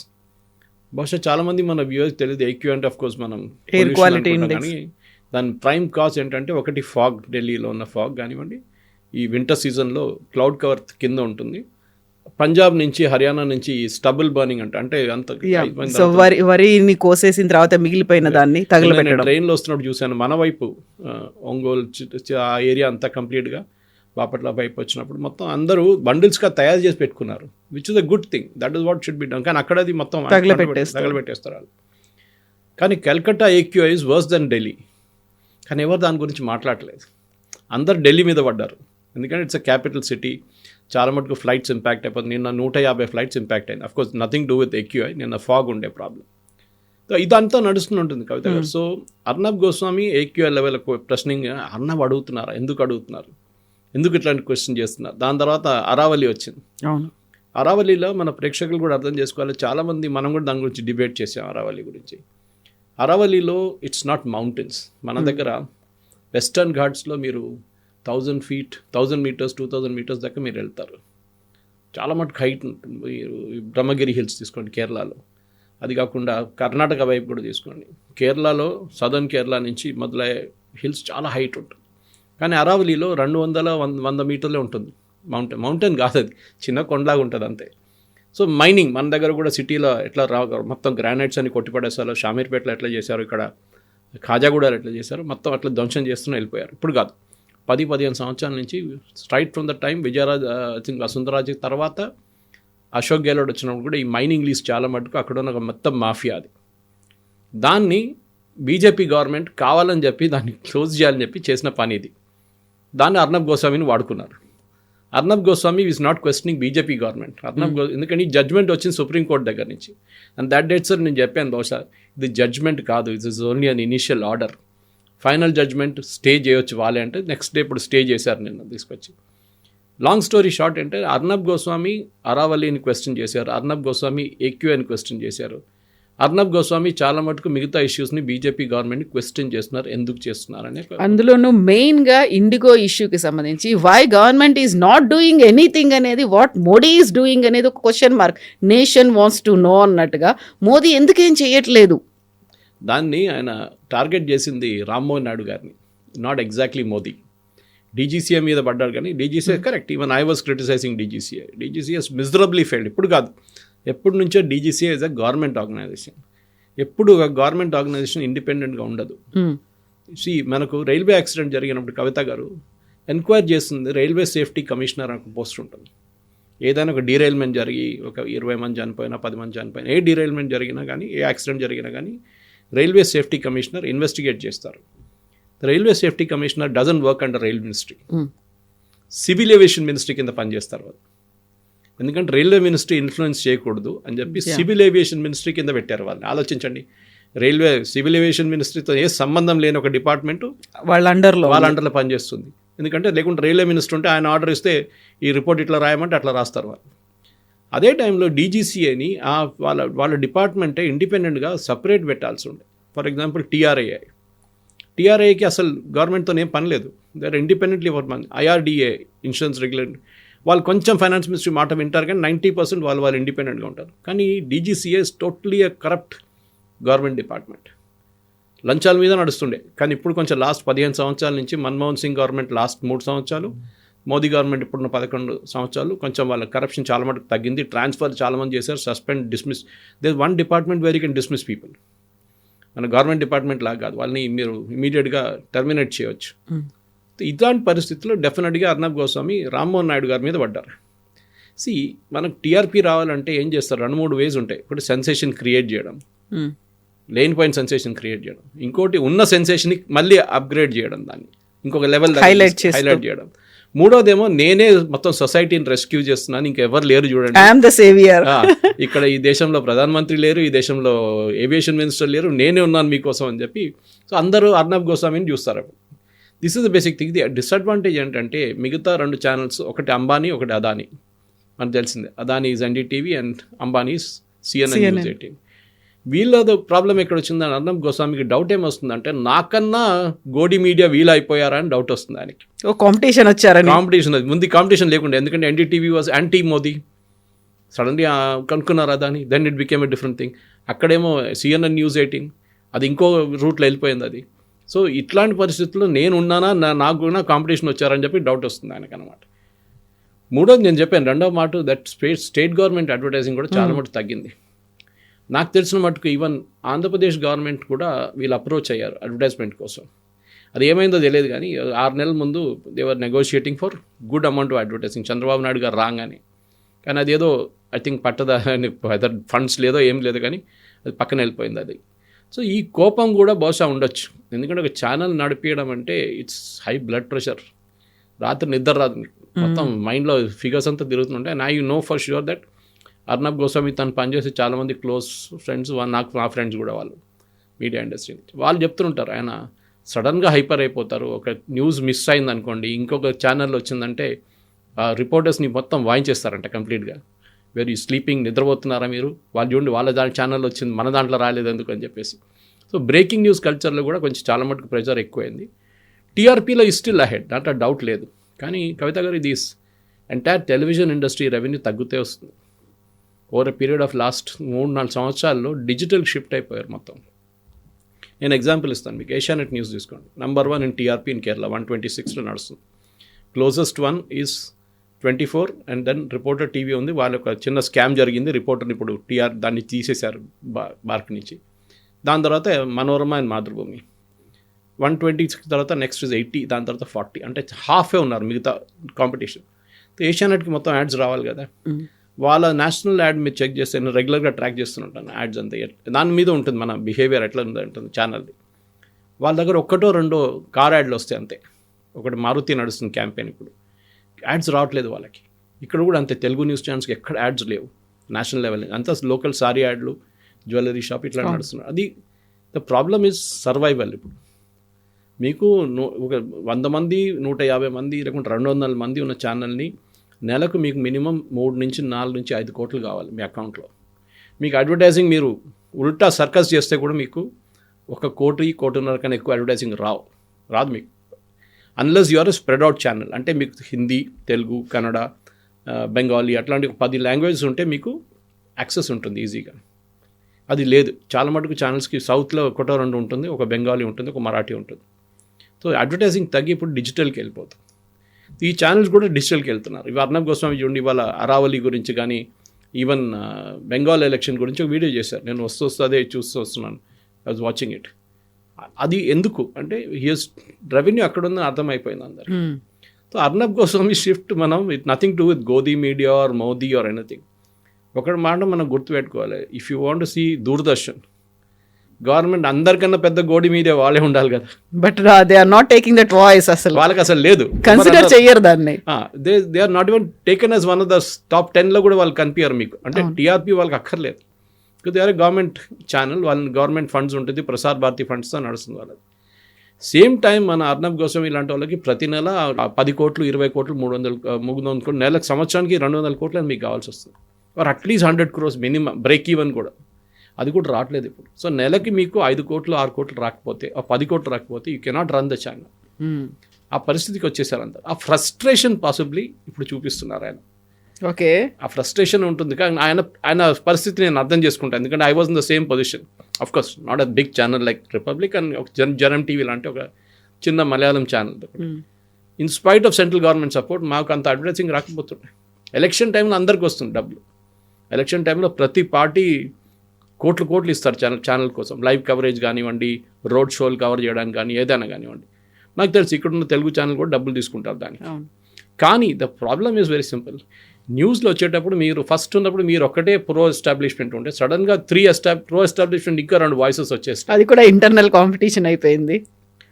బహుశా చాలామంది మన వ్యూవర్స్ తెలియదు AQI అంటే ఆఫ్ కోర్స్ మనం ఎయిర్ క్వాలిటీ ఇండెక్స్. కానీ దాని ప్రైమ్ కాజ్ ఏంటంటే ఒకటి ఫాగ్, ఢిల్లీలో ఉన్న ఫాగ్ కానివ్వండి, ఈ వింటర్ సీజన్లో క్లౌడ్ కవర్ కింద ఉంటుంది. పంజాబ్ నుంచి హర్యానా నుంచి స్టబుల్ బర్నింగ్ అంటే అంత సో వరిని కోసేసిన తర్వాత మిగిలిపోయిన దాన్ని తగలబెట్టడం. ట్రైన్లో వస్తున్నప్పుడు చూశాను మన వైపు ఒంగోలు ఆ ఏరియా అంతా కంప్లీట్గా బాపట్ల వైపు వచ్చినప్పుడు మొత్తం అందరూ బండిల్స్గా తయారు చేసి పెట్టుకున్నారు, which is a good thing. That is what should be done. కానీ అక్కడ అది మొత్తం తగలబెట్టేస్తారు వాళ్ళు. కానీ Calcutta AQI is worse than Delhi. కానీ ఎవరు దాని గురించి మాట్లాడలేదు. అందరు ఢిల్లీ మీద పడ్డారు, ఎందుకంటే ఇట్స్ అ క్యాపిటల్ సిటీ. చాలా మటుకు ఫ్లైట్స్ ఇంపాక్ట్ అయిపోతుంది. నిన్న 150 ఫ్లైట్స్ ఇంపాక్ట్ అయింది. Of course nothing do with AQI, నిన్న ఫాగ్ ఉండే ప్రాబ్లం. ఇదంతా నడుస్తూ ఉంటుంది కవిత గారు. So Arnab Goswami AQI level ప్రశ్నింగ్ అర్నబ్ అడుగుతున్నారు, ఎందుకు అడుగుతున్నారు, ఎందుకు ఇట్లాంటి క్వశ్చన్ చేస్తున్నారు. దాని తర్వాత అరావళి వచ్చింది. అరావళిలో మన ప్రేక్షకులు కూడా అర్థం చేసుకోవాలి, చాలామంది మనం కూడా దాని గురించి డిబేట్ చేసాం అరావళి గురించి. అరావళిలో ఇట్స్ నాట్ మౌంటైన్స్. మన దగ్గర వెస్టర్న్ ఘాట్స్లో మీరు 1000 feet, 1000 meters, 2000 meters దాకా మీరు వెళ్తారు. చాలా మటుకు హైట్ ఉంటుంది. మీరు బ్రహ్మగిరి హిల్స్ తీసుకోండి కేరళలో, అది కాకుండా కర్ణాటక వైపు కూడా తీసుకోండి. కేరళలో సదర్న్ కేరళ నుంచి మొదలయ్యే హిల్స్ చాలా హైట్ ఉంటుంది. కానీ అరావళిలో 200-100 మీటర్లే ఉంటుంది. మౌంటైన్ కాదు, అది చిన్న కొండలాగా ఉంటుంది అంతే. సో మైనింగ్ మన దగ్గర కూడా సిటీలో ఎట్లా మొత్తం గ్రానైట్స్ అని కొట్టిపడేసారో, షామీర్పేటలో ఎట్లా చేశారు, ఇక్కడ ఖాజాగూడలో ఎట్లా చేశారు, మొత్తం అట్లా ధ్వంసం చేస్తూనే వెళ్ళిపోయారు. ఇప్పుడు కాదు, 10-15 సంవత్సరాల నుంచి straight from the time Vijayaraj Vasundharaj తర్వాత అశోక్ గెహ్లోట్ వచ్చినప్పుడు కూడా ఈ మైనింగ్ లీజ్ చాలా మటుకు అక్కడ ఉన్న మొత్తం మాఫియా అది. దాన్ని బీజేపీ గవర్నమెంట్ కావాలని చెప్పి దాన్ని క్లోజ్ చేయాలని చెప్పి చేసిన పని ఇది. దాన్ని అర్నబ్ గోస్వామిని వాడుకున్నారు. Arnab Goswami is not questioning BJP government. ఎందుకంటే ఈ జడ్జ్మెంట్ వచ్చింది సుప్రీంకోర్టు దగ్గర నుంచి. అండ్ దట్ డేట్ సార్ నేను చెప్పాను, బహుశా ఇది జడ్జ్మెంట్ కాదు, it is only an initial order. Final judgement stay చేయొచ్చు వాళ్ళే అంటే నెక్స్ట్ డే ఇప్పుడు స్టే చేశారు నిన్న తీసుకొచ్చి. లాంగ్ స్టోరీ షార్ట్ అంటే అర్నబ్ గోస్వామి అరావళిని క్వశ్చన్ చేశారు, అర్నబ్ గోస్వామి AQIని క్వశ్చన్ చేశారు. అర్నబ్ గోస్వామి చాలా మటుకు మిగతా ఇష్యూస్ని బీజేపీ గవర్నమెంట్ని క్వశ్చన్ చేస్తున్నారు, ఎందుకు చేస్తున్నారని. అందులోనూ మెయిన్గా ఇండిగో ఇష్యూకి సంబంధించి why government is not doing anything అనేది, వాట్ మోడీ ఈజ్ డూయింగ్ అనేది ఒక question mark. Nation wants to know అన్నట్టుగా మోదీ ఎందుకేం చేయట్లేదు. దాన్ని ఆయన టార్గెట్ చేసింది రామ్మోహన్ నాయుడు గారిని, నాట్ ఎగ్జాక్ట్లీ మోదీ. DGCA మీద పడ్డారు కానీ DGCA correct. Even I was criticising DGCA. DGCA miserably failed. ఇప్పుడు కాదు, ఎప్పటి నుంచో DGCA is a government organisation. ఎప్పుడు ఒక గవర్నమెంట్ ఆర్గనైజేషన్ ఇండిపెండెంట్గా ఉండదు. మనకు రైల్వే యాక్సిడెంట్ జరిగినప్పుడు కవిత గారు ఎంక్వైరీ చేస్తుంది రైల్వే సేఫ్టీ కమిషనర్ అని ఒక పోస్ట్ ఉంటుంది. ఏదైనా ఒక డీరైల్మెంట్ జరిగి ఒక 20 మంది చనిపోయినా 10 మంది చనిపోయినా, ఏ డీరైల్మెంట్ జరిగినా కానీ, ఏ యాక్సిడెంట్ జరిగినా కానీ రైల్వే సేఫ్టీ కమిషనర్ ఇన్వెస్టిగేట్ చేస్తారు. Railway safety commissioner doesn't work under rail ministry, civil aviation ministry కింద పనిచేస్తారు వాళ్ళు. ఎందుకంటే రైల్వే మినిస్ట్రీ ఇన్ఫ్లుయెన్స్ చేయకూడదు అని చెప్పి సివిల్ ఏవియేషన్ మినిస్ట్రీ కింద పెట్టారు వాళ్ళని. ఆలోచించండి, సివిల్ ఏవియేషన్ మినిస్ట్రీతో ఏ సంబంధం లేని ఒక డిపార్ట్మెంటు వాళ్ళ అండర్లో పనిచేస్తుంది. ఎందుకంటే లేకుంటే రైల్వే మినిస్టర్ ఉంటే ఆయన ఆర్డర్ ఇస్తే ఈ రిపోర్ట్ ఇట్లా రాయమంటే అట్లా రాస్తారు వాళ్ళు. అదే టైంలో DGCAని వాళ్ళ డిపార్ట్మెంటే ఇండిపెండెంట్గా సపరేట్ పెట్టాల్సి ఉండే. ఫర్ ఎగ్జాంపుల్ TRAకి అసలు గవర్నమెంట్తో ఏం పని లేదు, they are independently work. IRDA insurance regulator వాళ్ళు కొంచెం ఫైనాన్స్ మినిస్ట్రీ మాట వింటారు కానీ 90% వాళ్ళు ఇండిపెండెంట్గా ఉంటారు. కానీ DGCA is totally a corrupt government department. లంచాల మీద నడుస్తుండే. కానీ ఇప్పుడు కొంచెం లాస్ట్ 15 సంవత్సరాల నుంచి మన్మోహన్ సింగ్ గవర్నమెంట్ లాస్ట్ 3 సంవత్సరాలు, మోదీ గవర్నమెంట్ ఇప్పుడున్న 11 సంవత్సరాలు కొంచెం వాళ్ళ కరప్షన్ చాలా మటుకు తగ్గింది. ట్రాన్స్ఫర్ చాలామంది చేశారు, suspend, dismiss. There one department where you can dismiss people. మన గవర్నమెంట్ డిపార్ట్మెంట్ లాగా కాదు, వాళ్ళని మీరు ఇమీడియట్గా టర్మినేట్ చేయవచ్చు. ఇలాంటి పరిస్థితుల్లో డెఫినెట్గా అర్నబ్ గోస్వామి రామ్మోహన్ నాయుడు గారి మీద పడ్డారు. మనకు TRP రావాలంటే ఏం చేస్తారు, 2-3 వేస్ ఉంటాయి. ఒకటి సెన్సేషన్ క్రియేట్ చేయడం, లేనిపోయిన సెన్సేషన్ క్రియేట్ చేయడం. ఇంకోటి ఉన్న సెన్సేషన్ని మళ్ళీ అప్గ్రేడ్ చేయడం, దాన్ని ఇంకొక లెవెల్ హైలైట్ చేయడం. మూడోదేమో నేనే మొత్తం సొసైటీని రెస్క్యూ చేస్తున్నాను, ఇంకెవరు లేరు చూడండి. I'm the saviour. ఇక్కడ ఈ దేశంలో ప్రధానమంత్రి లేరు, ఈ దేశంలో ఏవియేషన్ మినిస్టర్ లేరు, నేనే ఉన్నాను మీకోసం అని చెప్పి. సో అందరూ అర్నబ్ గోస్వామిని చూస్తారు. This is the basic thing. The disadvantage ఏంటంటే మిగతా 2 ఛానల్స్, ఒకటి అంబానీ, ఒకటి అదానీ. మనకు తెలిసిందే, Adani is NDTV and Ambani is CNN News 18. వీళ్ళది ప్రాబ్లం ఎక్కడ వచ్చిందని అర్నబ్ గోస్వామికి డౌట్ ఏమొస్తుందంటే, నాకన్నా గోడి మీడియా వీళ్ళు అయిపోయారా అని డౌట్ వస్తుంది ఆయనకి. కాంపిటీషన్ వచ్చారని. కాంపిటీషన్, ముందు కాంపిటీషన్ లేకుండా, ఎందుకంటే ఎన్డీటీవీ వాజ్ యాంటీ మోదీ, సడన్గా కనుక్కున్నారు Adani, then it became a different thing. అక్కడేమో CNN News 18, అది ఇంకో రూట్లో వెళ్ళిపోయింది అది. సో ఇట్లాంటి పరిస్థితుల్లో నేను ఉన్నానా, నాకు కూడా కాంపిటీషన్ వచ్చారని చెప్పి డౌట్ వస్తుంది ఆయనకు అనమాట. మూడోది నేను చెప్పాను, రెండవ మాట, దట్ స్టేట్ గవర్నమెంట్ అడ్వర్టైజింగ్ కూడా చాలా మటుకు తగ్గింది. నాకు తెలిసిన మటుకు ఈవెన్ ఆంధ్రప్రదేశ్ గవర్నమెంట్ కూడా వీళ్ళు అప్రోచ్ అయ్యారు అడ్వర్టైజ్మెంట్ కోసం. అది ఏమైందో తెలియదు కానీ 6 నెలల ముందు they were negotiating for good amount of advertising. Chandrababu Naidu గారు రాగానే, కానీ అది ఏదో ఐ థింక్ పట్టదా, అదర్ ఫండ్స్ లేదో ఏం లేదు కానీ అది పక్కన వెళ్ళిపోయింది అది. సో ఈ కోపం కూడా బహుశా ఉండొచ్చు, ఎందుకంటే ఒక ఛానల్ నడిపించడం అంటే ఇట్స్ హై బ్లడ్ ప్రెషర్. రాత్రి నిద్ర రాదు, మొత్తం మైండ్లో ఫిగర్స్ అంతా తిరుగుతుంటాయి. And I know for sure that Arnab Goswami తను పనిచేసి చాలామంది క్లోజ్ ఫ్రెండ్స్, నాకు నా ఫ్రెండ్స్ కూడా వాళ్ళు మీడియా ఇండస్ట్రీ వాళ్ళు చెప్తుంటారు, ఆయన సడన్గా హైపర్ అయిపోతారు. ఒక న్యూస్ మిస్ అయింది అనుకోండి, ఇంకొక ఛానల్ వచ్చిందంటే రిపోర్టర్స్ని మొత్తం వాయించేస్తారంట కంప్లీట్గా. వేర్ యూ స్లీపింగ్, నిద్రపోతున్నారా మీరు, వాళ్ళు చూడండి వాళ్ళ ఛానల్ వచ్చింది మన దాంట్లో రాలేదు ఎందుకు అని చెప్పేసి. సో బ్రేకింగ్ న్యూస్ కల్చర్లో కూడా కొంచెం చాలా మటుకు ప్రెషర్ ఎక్కువైంది. టీఆర్పీలో ఈ స్టిల్ అహెడ్, దాంట్లో డౌట్ లేదు. కానీ కవిత గారు, ఇది ఎంటైర్ టెలివిజన్ ఇండస్ట్రీ రెవెన్యూ తగ్గుతే వస్తుంది. Over a period of last 3-4 సంవత్సరాల్లో డిజిటల్ షిఫ్ట్ అయిపోయారు మొత్తం. నేను ఎగ్జాంపుల్ ఇస్తాను మీకు. ఏషియానెట్ న్యూస్ తీసుకోండి, number 1 in TRP in Kerala, 126లో నడుస్తుంది. Closest one is 24, and then reporter TV ఉంది. వాళ్ళ ఒక చిన్న స్కామ్ జరిగింది, రిపోర్టర్ని ఇప్పుడు దాన్ని తీసేశారు బార్క్ నుంచి. దాని తర్వాత మనోరమ అండ్ మాతృభూమి. 126 తర్వాత నెక్స్ట్ ఇస్ 80, దాని తర్వాత 40, అంటే హాఫే ఉన్నారు మిగతా కాంపిటీషన్. ఏషియానెట్కి మొత్తం యాడ్స్ రావాలి కదా, వాళ్ళ నేషనల్ యాడ్ మీరు చెక్ చేస్తే నేను రెగ్యులర్గా ట్రాక్ చేస్తుంటాను యాడ్స్ అంతా, దాని మీద ఉంటుంది మన బిహేవియర్ ఎట్లా ఉంటుంది ఛానల్ది. వాళ్ళ దగ్గర 1-2 కార్ యాడ్లు వస్తాయి అంతే. ఒకటి మారుతి నడుస్తుంది క్యాంపెయిన్, ఇప్పుడు యాడ్స్ రావట్లేదు వాళ్ళకి. ఇక్కడ కూడా అంతే, తెలుగు న్యూస్ ఛానల్స్కి ఎక్కడ యాడ్స్ లేవు నేషనల్ లెవెల్, అంతా లోకల్ సారీ యాడ్లు, జ్యువెలరీ షాప్ ఇట్లా నడుస్తున్నారు. అది ద ప్రాబ్లమ్ ఈజ్ సర్వైవల్. ఇప్పుడు మీకు ఒక 100 మంది, 150 మంది, లేకుంటే 200 మంది ఉన్న ఛానల్ని నెలకు మీకు మినిమం 3 నుంచి 4 నుంచి 5 కోట్లు కావాలి మీ అకౌంట్లో. మీకు అడ్వర్టైజింగ్ మీరు ఉల్టా సర్కస్ చేస్తే కూడా మీకు 1 కోటి, 1.5 కోటి కన్నా ఎక్కువ అడ్వర్టైజింగ్ రాదు మీకు, unless you are a spread out channel. అంటే మీకు హిందీ, తెలుగు, కన్నడ, బెంగాలీ అట్లాంటి 10 లాంగ్వేజెస్ ఉంటే మీకు యాక్సెస్ ఉంటుంది ఈజీగా. అది లేదు చాలా మటుకు ఛానల్స్కి. సౌత్లో 1-2 ఉంటుంది, ఒక బెంగాలీ ఉంటుంది, ఒక మరాఠీ ఉంటుంది. సో అడ్వర్టైజింగ్ తగ్గి ఇప్పుడు డిజిటల్కి వెళ్ళిపోతుంది. ఈ ఛానల్స్ కూడా డిజిటల్కి వెళ్తున్నారు. ఇవి అర్నబ్ గోస్వామి చూడండి, ఇవాళ అరావళి గురించి కానీ ఈవెన్ బెంగాల్ ఎలక్షన్ గురించి ఒక వీడియో చేశారు. నేను అదే చూస్తూ వస్తున్నాను, ఐ వాజ్ వాచింగ్ ఇట్. అది ఎందుకు అంటే హియర్స్ రెవెన్యూ అక్కడ ఉందని అర్థమైపోయింది అందరు. సో అర్నబ్ గోస్వామి షిఫ్ట్ మనం it nothing to with godi media or Modi or anything. ఒకటి మాట మనం గుర్తుపెట్టుకోవాలి, if you want to see Doordarshan, government అందరికన్నా పెద్ద గోడి మీడియా వాళ్ళే ఉండాలి కదా, but they are not taking that voice. అసలు వాళ్ళకి అసలు లేదు, కన్సిడర్ చెయ్యరు దాన్ని. They are not even taken as one of the top 10లో కూడా వాళ్ళు కనిపించారు మీకు. అంటే టీఆర్పీ వాళ్ళకి అక్కర్లేదు, దే ఆర్ గవర్నమెంట్ ఛానల్, వాళ్ళని గవర్నమెంట్ ఫండ్స్ ఉంటుంది, ప్రసార్ భారతి ఫండ్స్తో నడుస్తుంది వాళ్ళది. సేమ్ టైం మన అర్నబ్ గోస్వామి ఇలాంటి వాళ్ళకి ప్రతి నెల 10 కోట్లు, 20 కోట్లు, 300 కోట్లు, నెలకు సంవత్సరానికి 200 కోట్లు అని మీకు కావాల్సి వస్తుంది. Or at least 100 crores minimum break even కూడా, అది కూడా రావట్లేదు ఇప్పుడు. సో నెలకి మీకు 5 కోట్లు, 6 కోట్లు రాకపోతే, 10 కోట్లు రాకపోతే you cannot run the channel. ఆ పరిస్థితికి వచ్చేసారు అందరు. ఆ ఫ్రస్ట్రేషన్ పాసిబ్లీ ఇప్పుడు చూపిస్తున్నారు ఆయన. ఓకే, ఆ ఫ్రస్ట్రేషన్ ఉంటుంది కానీ ఆయన పరిస్థితి నేను అర్థం చేసుకుంటాను, ఎందుకంటే I was in the same position. Of course not a big channel like Republic and ఒక జనం టీవీ లాంటి ఒక చిన్న Malayalam channel. In spite of central government support మాకు అంత అడ్వర్టైజింగ్ రాకపోతుండే. ఎలక్షన్ టైంలో అందరికి వస్తుంది డబ్బులు. ఎలక్షన్ టైంలో ప్రతి పార్టీ కోట్లు ఇస్తారు ఛానల్ కోసం, లైవ్ కవరేజ్ కానివ్వండి, రోడ్ షోలు కవర్ చేయడానికి కానీ ఏదైనా కానివ్వండి. నాకు తెలుసు ఇక్కడున్న తెలుగు ఛానల్ కూడా డబ్బులు తీసుకుంటారు దానికి. కానీ the problem is very simple. న్యూస్లో వచ్చేటప్పుడు మీరు ఫస్ట్ ఉన్నప్పుడు మీరు ఒక్కటే ప్రో ఎస్టాబ్లిష్మెంట్ ఉంటే సడన్గా 3 ప్రో ఎస్టాబ్లిష్మెంట్ ఇంకా 2 వాయిసెస్ వచ్చేస్తాయి. అది కూడా ఇంటర్నల్ కాంపిటీషన్ అయిపోయింది.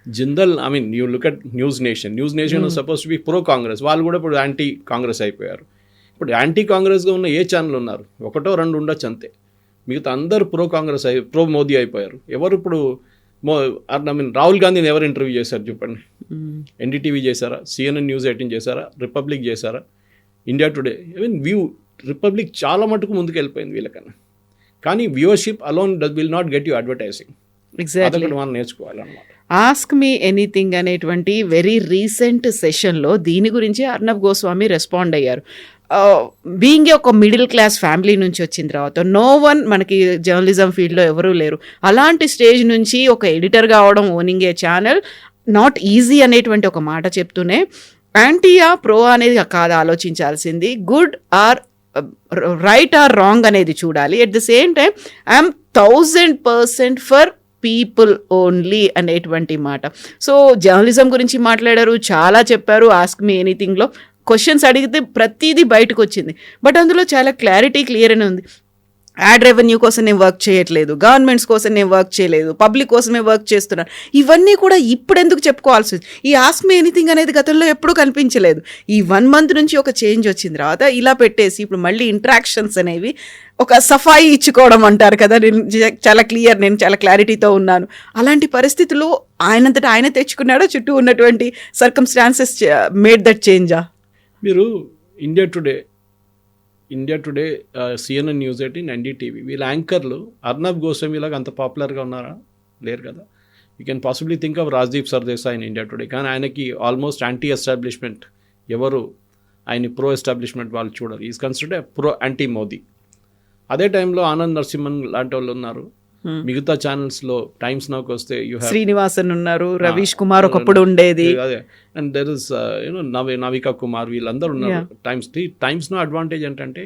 Jindal I mean you look at news nation suppose to be pro Congress, వాళ్ళు కూడా ఇప్పుడు యాంటీ కాంగ్రెస్ అయిపోయారు. ఇప్పుడు యాంటీ కాంగ్రెస్గా ఉన్న ఏ ఛానల్ ఉన్నారు? ఒకటో రెండు ఉండొచ్చు అంతే. మిగతా అందరూ ప్రో కాంగ్రెస్ ప్రో మోదీ అయిపోయారు. ఎవరు ఇప్పుడు ఐ మీన్ రాహుల్ గాంధీని ఎవరు ఇంటర్వ్యూ చేశారు చెప్పండి? ఎన్డీటీవీ చేశారా? CNN News 18 చేశారా? రిపబ్లిక్ చేశారా? ఇండియా టుడే, ఈవెన్ రిపబ్లిక్ చాలా మటుకు ముందుకు వెళ్ళిపోయింది వీళ్ళకన్నా. కానీ viewership alone will not get you advertising. Exactly, అదొకటి మనం నేర్చుకోవాలన్నమాట. ఆస్క్ మీ ఎనీథింగ్ అనేటువంటి వెరీ రీసెంట్ సెషన్లో దీని గురించి అర్నబ్ గోస్వామి రెస్పాండ్ అయ్యారు. బీయింగ్ ఒక మిడిల్ క్లాస్ ఫ్యామిలీ నుంచి వచ్చిన తర్వాత నో వన్ మనకి జర్నలిజం ఫీల్డ్లో ఎవరూ లేరు. అలాంటి స్టేజ్ నుంచి ఒక ఎడిటర్ కావడం, owning A channel not easy అనేటువంటి ఒక మాట చెప్తూనే యాంటీయా ప్రో అనేది కాదు ఆలోచించాల్సింది, good or right are wrong అనేది చూడాలి. At the same time I'm 1000% for people only అనేటువంటి మాట. సో జర్నలిజం గురించి మాట్లాడారు, చాలా చెప్పారు. ఆస్క్ మీ ఎనీథింగ్లో క్వశ్చన్స్ అడిగితే ప్రతిదీ బయటకు వచ్చింది. బట్ అందులో చాలా క్లియర్ అని ఉంది. యాడ్ రెవెన్యూ కోసం నేను వర్క్ చేయట్లేదు, గవర్నమెంట్స్ కోసం నేను వర్క్ చేయలేదు, పబ్లిక్ కోసమే వర్క్ చేస్తున్నాను. ఇవన్నీ కూడా ఇప్పుడు ఎందుకు చెప్పుకోవాల్సి ఉంది? ఈ ఆస్క్ మీ ఎనీథింగ్ అనేది గతంలో ఎప్పుడూ కనిపించలేదు. ఈ 1 month నుంచి ఒక చేంజ్ వచ్చిన తర్వాత ఇలా పెట్టేసి ఇప్పుడు మళ్ళీ ఇంటరాక్షన్స్ అనేవి ఒక సఫాయి ఇచ్చుకోవడం అంటారు కదా, నేను చాలా క్లారిటీతో ఉన్నాను. అలాంటి పరిస్థితుల్లో ఆయనంతటా ఆయన తెచ్చుకున్నాడో చుట్టూ ఉన్నటువంటి సర్కమ్స్టాన్సెస్ మేడ్ దట్ చేంజా? మీరు India Today CNN News 18 NDTV వీళ్ళ యాంకర్లు అర్నబ్ గోస్వామి లాగా అంత పాపులర్గా ఉన్నారా? లేరు కదా. You can possibly think of Rajdeep Sardesai in India today. కానీ ఆయనకి ఆల్మోస్ట్ యాంటీ ఎస్టాబ్లిష్మెంట్, ఎవరు ఆయన ప్రో ఎస్టాబ్లిష్మెంట్ వాళ్ళు చూడరు. Is considered pro anti Modi. అదే టైంలో ఆనంద్ నరసింహన్ లాంటి వాళ్ళు ఉన్నారు. మిగతా ఛానల్స్లో టైమ్స్ నౌకి వస్తే శ్రీనివాసన్ ఉన్నారు, రవీష్ కుమార్ ఒకప్పుడు ఉండేది, అదే, and there is Navika Kumar, వీళ్ళందరూ ఉన్నారు. టైమ్స్ నో అడ్వాంటేజ్ ఏంటంటే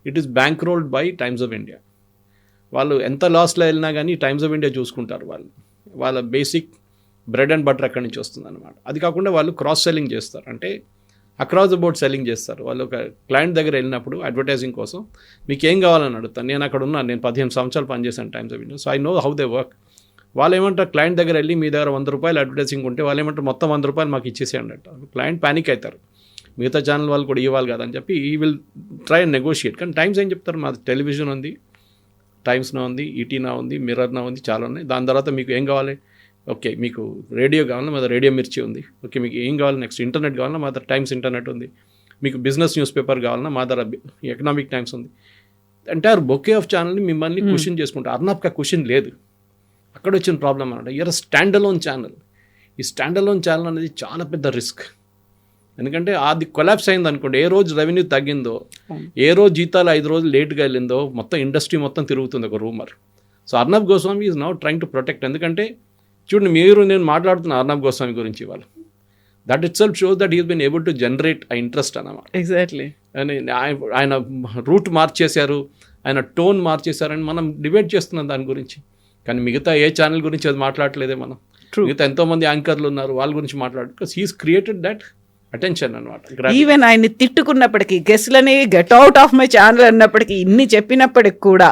it is bank rolled by times of India. వాళ్ళు ఎంత లాస్లో వెళ్ళినా కానీ టైమ్స్ ఆఫ్ ఇండియా చూసుకుంటారు. వాళ్ళ బేసిక్ బ్రెడ్ అండ్ బటర్ అక్కడి నుంచి వస్తుంది అనమాట. అది కాకుండా వాళ్ళు క్రాస్ సెల్లింగ్ చేస్తారు, అంటే అక్రాస్ ద బోర్డ్ సెల్లింగ్ చేస్తారు. వాళ్ళు ఒక క్లయింట్ దగ్గర వెళ్ళినప్పుడు అడ్వర్టైజింగ్ కోసం మీకు ఏం కావాలని అడుగుతాను. నేను అక్కడ ఉన్నాను, నేను 15 సంవత్సరాలు పనిచేశాను times of India, so I know how they work. వాళ్ళు ఏమంటారు, క్లయింట్ దగ్గర వెళ్ళి మీ దగ్గర 100 రూపాయలు అడ్వర్టైజింగ్ ఉంటే వాళ్ళు ఏమంటారు, మొత్తం 100 రూపాయలు మాకు ఇచ్చేసేయండి అంటారు. క్లయింట్ ప్యానిక్ అవుతారు, మిగతా ఛానల్ వాళ్ళు కూడా ఇవ్వాలి కదా అని చెప్పి ఈ విల్ ట్రై అండ్ నెగోషియేట్. కానీ టైమ్స్ ఏం చెప్తారు, మాది టెలివిజన్ ఉంది, టైమ్స్లో ఉంది, ఈటీనా ఉంది, మిర్రర్నా ఉంది, చాలా ఉన్నాయి. దాని తర్వాత మీకు ఏం కావాలి, ఓకే మీకు రేడియో కావాలన్నా మా దగ్గర రేడియో మిర్చి ఉంది, ఓకే మీకు ఏం కావాలి, నెక్స్ట్ ఇంటర్నెట్ కావాలన్నా మా దగ్గర టైమ్స్ ఇంటర్నెట్ ఉంది, మీకు బిజినెస్ న్యూస్ పేపర్ కావాలన్నా మా దగ్గర ఎకనామిక్ టైమ్స్ ఉంది. ఎంటైర్ బొకే ఆఫ్ ఛానల్ని మిమ్మల్ని క్వశ్చన్ చేసుకుంటారు. అర్నబ్కి క్వశ్చన్ లేదు. అక్కడ వచ్చిన ప్రాబ్లం అనమాట. Year stand alone channel. ఈ స్టాండ్ అలోన్ ఛానల్ అనేది చాలా పెద్ద రిస్క్. ఎందుకంటే అది కొలాప్స్ అయింది అనుకోండి, ఏ రోజు రెవెన్యూ తగ్గిందో, ఏ రోజు జీతాలు 5 రోజులు లేట్గా వెళ్ళిందో మొత్తం ఇండస్ట్రీ మొత్తం తిరుగుతుంది ఒక rumour. So Arnab Goswami is now trying to protect. ఎందుకంటే చూడండి, నేను మాట్లాడుతున్న అర్నబ్ గోస్వామి గురించి ఇవాళ, that itself shows that he's been able to generate a interest అన్నమాట. ఎగ్జాక్ట్లీ. ఆయన రూట్ మార్చేశారు, ఆయన టోన్ మార్చేశారని మనం డిబేట్ చేస్తున్నాం దాని గురించి. కానీ మిగతా ఏ ఛానల్ గురించి అది మాట్లాడలేదే మనం. మిగతా ఎంతోమంది యాంకర్లు ఉన్నారు, వాళ్ళ గురించి మాట్లాడు. Because he's created that attention అనమాట. ఈవెన్ ఆయన్ని తిట్టుకున్నప్పటికీ, గెస్ట్లని get out of my channel అన్నప్పటికీ, ఇన్ని చెప్పినప్పటికి కూడా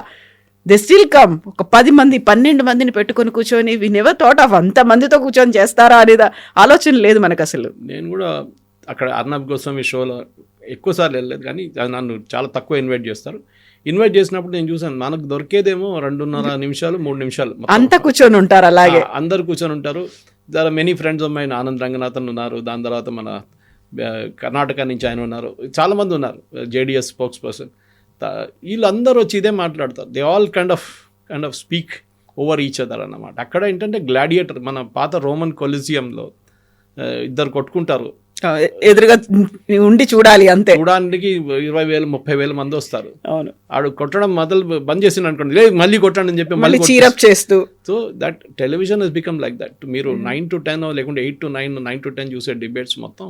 దే స్టిల్ కమ్. ఒక 10 మంది 12 మందిని పెట్టుకొని కూర్చొని వి నెవర్ థాట్ ఆఫ్ అంతమందితో కూర్చొని చేస్తారా అనేది ఆలోచన లేదు మనకు అసలు. నేను కూడా అక్కడ అర్నబ్ గోస్వామి షోలో ఎక్కువసార్లు వెళ్ళలేదు, కానీ నన్ను చాలా తక్కువ ఇన్వైట్ చేస్తారు. ఇన్వైట్ చేసినప్పుడు నేను చూసాను, మనకు దొరికేదేమో 2.5 నిమిషాలు 3 నిమిషాలు అంతా కూర్చొని ఉంటారు. అలాగే అందరు కూర్చొని ఉంటారు. దాని many friends of mine, Anand Ranganathan ఉన్నారు, దాని తర్వాత మన కర్ణాటక నుంచి ఆయన ఉన్నారు, చాలామంది ఉన్నారు, JDS స్పోక్స్ పర్సన్. వీళ్ళందరూ వచ్చి ఇదే మాట్లాడతారు. They all kind of speak over each other అన్నమాట. అక్కడ ఏంటంటే గ్లాడియేటర్, మన పాత రోమన్ కొలిజియంలో ఇద్దరు కొట్టుకుంటారు, ఎదురుగా ఉండి చూడాలి అంతే. చూడడానికి 20,000-30,000 మంది వస్తారు. అవును, ఆడు కొట్టడం బంద్ చేసిన అనుకోండి, లేదు మళ్ళీ కొట్టండి అని చెప్పి మళ్ళీ చీరప్ చేస్తూ. So that television has become like that. మీరు 9 to 10 లేకుంటే 8 to 9, 9 to 10 చూసే డిబేట్స్ మొత్తం